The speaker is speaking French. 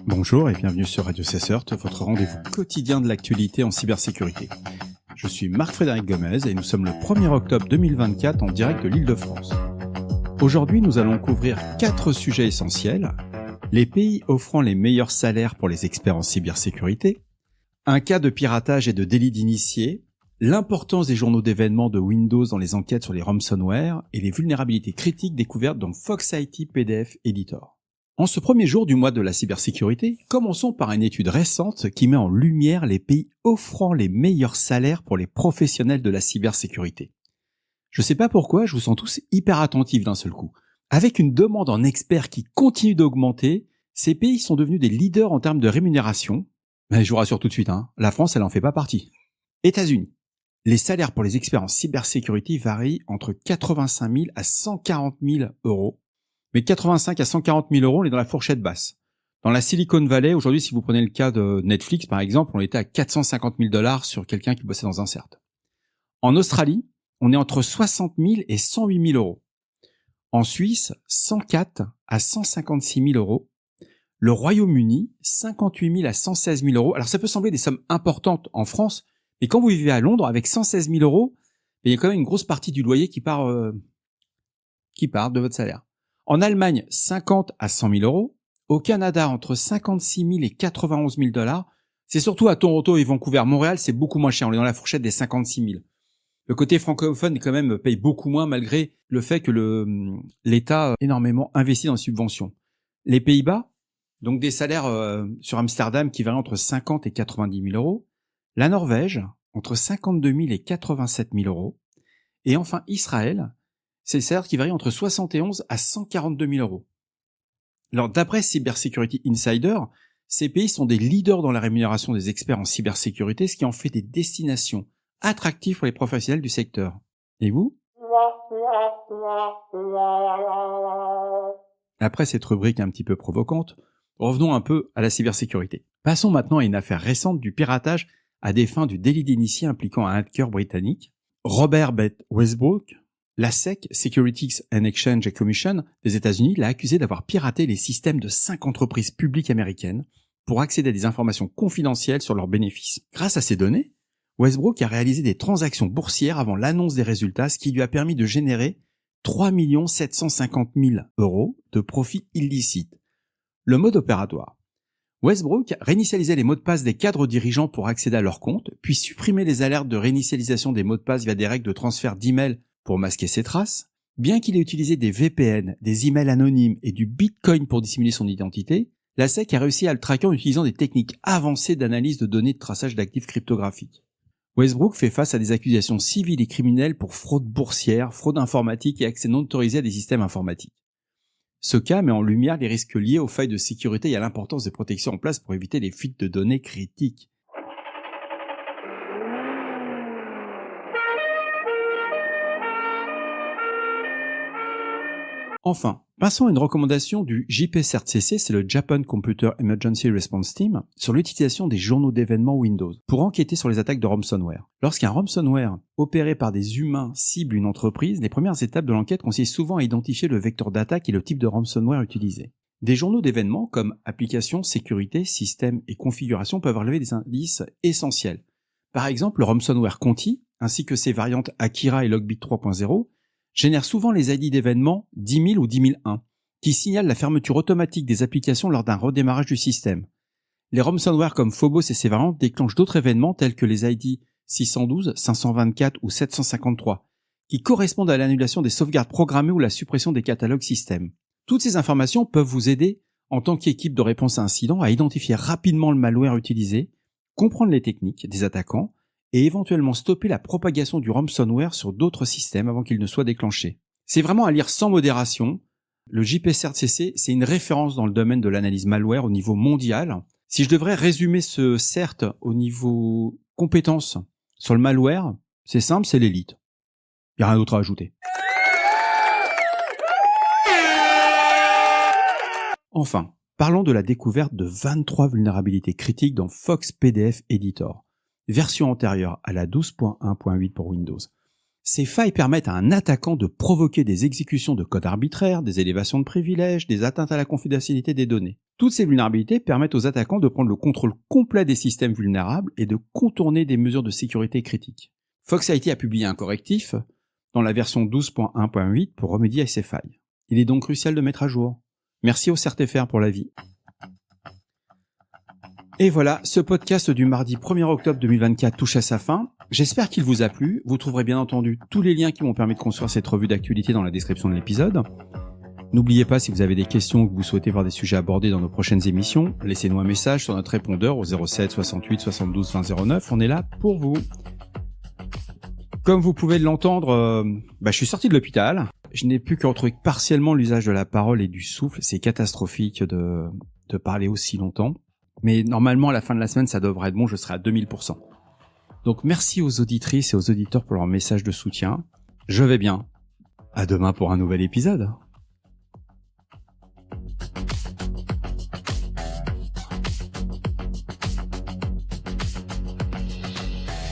Bonjour et bienvenue sur Radio CSERT, votre rendez-vous quotidien de l'actualité en cybersécurité. Je suis Marc-Frédéric Gomez et nous sommes le 1er octobre 2024 en direct de l'Île-de-France. Aujourd'hui, nous allons couvrir 4 sujets essentiels. Les pays offrant les meilleurs salaires pour les experts en cybersécurité, un cas de piratage et de délit d'initié, l'importance des journaux d'événements de Windows dans les enquêtes sur les ransomware et les vulnérabilités critiques découvertes dans Fox IT PDF Editor. En ce premier jour du mois de la cybersécurité, commençons par une étude récente qui met en lumière les pays offrant les meilleurs salaires pour les professionnels de la cybersécurité. Je sais pas pourquoi, je vous sens tous hyper attentifs d'un seul coup. Avec une demande en experts qui continue d'augmenter, ces pays sont devenus des leaders en termes de rémunération. Mais je vous rassure tout de suite, la France, elle en fait pas partie. États-Unis. Les salaires pour les experts en cybersécurité varient entre 85 000 à 140 000 euros. Mais 85 à 140 000 euros, on est dans la fourchette basse. Dans la Silicon Valley, aujourd'hui, si vous prenez le cas de Netflix, par exemple, on était à 450 000 $ sur quelqu'un qui bossait dans un CERT. En Australie, on est entre 60 000 et 108 000 euros. En Suisse, 104 à 156 000 euros. Le Royaume-Uni, 58 000 à 116 000 euros. Alors, ça peut sembler des sommes importantes en France, mais quand vous vivez à Londres, avec 116 000 euros, il y a quand même une grosse partie du loyer qui part de votre salaire. En Allemagne, 50 à 100 000 euros. Au Canada, entre 56 000 et 91 000 $. C'est surtout à Toronto et Vancouver. Montréal, c'est beaucoup moins cher. On est dans la fourchette des 56 000. Le côté francophone, quand même, paye beaucoup moins malgré le fait que l'État a énormément investi dans les subventions. Les Pays-Bas, donc des salaires sur Amsterdam qui varient entre 50 et 90 000 euros. La Norvège, entre 52 000 et 87 000 euros. Et enfin, Israël, c'est le salaire qui varie entre 71 à 142 000 euros. Alors, d'après Cybersecurity Insider, ces pays sont des leaders dans la rémunération des experts en cybersécurité, ce qui en fait des destinations attractives pour les professionnels du secteur. Et vous ? Après cette rubrique un petit peu provocante, revenons un peu à la cybersécurité. Passons maintenant à une affaire récente du piratage à des fins du délit d'initié impliquant un hacker britannique, Robert Beth Westbrook. La SEC, Securities and Exchange Commission des États-Unis, l'a accusé d'avoir piraté les systèmes de 5 entreprises publiques américaines pour accéder à des informations confidentielles sur leurs bénéfices. Grâce à ces données, Westbrook a réalisé des transactions boursières avant l'annonce des résultats, ce qui lui a permis de générer 3 750 000 euros de profits illicites. Le mode opératoire. Westbrook réinitialisait les mots de passe des cadres dirigeants pour accéder à leur compte, puis supprimait les alertes de réinitialisation des mots de passe via des règles de transfert d'emails pour masquer ses traces. Bien qu'il ait utilisé des VPN, des emails anonymes et du Bitcoin pour dissimuler son identité, la SEC a réussi à le traquer en utilisant des techniques avancées d'analyse de données de traçage d'actifs cryptographiques. Westbrook fait face à des accusations civiles et criminelles pour fraude boursière, fraude informatique et accès non autorisé à des systèmes informatiques. Ce cas met en lumière les risques liés aux failles de sécurité et à l'importance des protections en place pour éviter les fuites de données critiques. Enfin, passons à une recommandation du JPCERT-CC, c'est le Japan Computer Emergency Response Team, sur l'utilisation des journaux d'événements Windows pour enquêter sur les attaques de ransomware. Lorsqu'un ransomware opéré par des humains cible une entreprise, les premières étapes de l'enquête consistent souvent à identifier le vecteur d'attaque et le type de ransomware utilisé. Des journaux d'événements comme applications, sécurité, système et configuration peuvent relever des indices essentiels. Par exemple, le ransomware Conti, ainsi que ses variantes Akira et Logbit 3.0, génère souvent les ID d'événements 10 000 ou 10 001, qui signalent la fermeture automatique des applications lors d'un redémarrage du système. Les ransomware comme Phobos et ses variantes déclenchent d'autres événements tels que les ID 612, 524 ou 753, qui correspondent à l'annulation des sauvegardes programmées ou la suppression des catalogues système. Toutes ces informations peuvent vous aider, en tant qu'équipe de réponse à incident, à identifier rapidement le malware utilisé, comprendre les techniques des attaquants, et éventuellement stopper la propagation du ransomware sur d'autres systèmes avant qu'il ne soit déclenché. C'est vraiment à lire sans modération. Le JPCERT-CC, c'est une référence dans le domaine de l'analyse malware au niveau mondial. Si je devrais résumer ce CERT au niveau compétences sur le malware, c'est simple, c'est l'élite. Il n'y a rien d'autre à ajouter. Enfin, parlons de la découverte de 23 vulnérabilités critiques dans Fox PDF Editor, version antérieure à la 12.1.8 pour Windows. Ces failles permettent à un attaquant de provoquer des exécutions de codes arbitraires, des élévations de privilèges, des atteintes à la confidentialité des données. Toutes ces vulnérabilités permettent aux attaquants de prendre le contrôle complet des systèmes vulnérables et de contourner des mesures de sécurité critiques. Fox IT a publié un correctif dans la version 12.1.8 pour remédier à ces failles. Il est donc crucial de mettre à jour. Merci au CertFR pour l'avis. Et voilà, ce podcast du mardi 1er octobre 2024 touche à sa fin. J'espère qu'il vous a plu. Vous trouverez bien entendu tous les liens qui m'ont permis de construire cette revue d'actualité dans la description de l'épisode. N'oubliez pas, si vous avez des questions ou que vous souhaitez voir des sujets abordés dans nos prochaines émissions, laissez-nous un message sur notre répondeur au 07 68 72 20 09. On est là pour vous. Comme vous pouvez l'entendre, je suis sorti de l'hôpital. Je n'ai plus que retrouver partiellement l'usage de la parole et du souffle. C'est catastrophique de parler aussi longtemps. Mais normalement, à la fin de la semaine, ça devrait être bon, je serai à 2000%. Donc merci aux auditrices et aux auditeurs pour leur message de soutien. Je vais bien. À demain pour un nouvel épisode.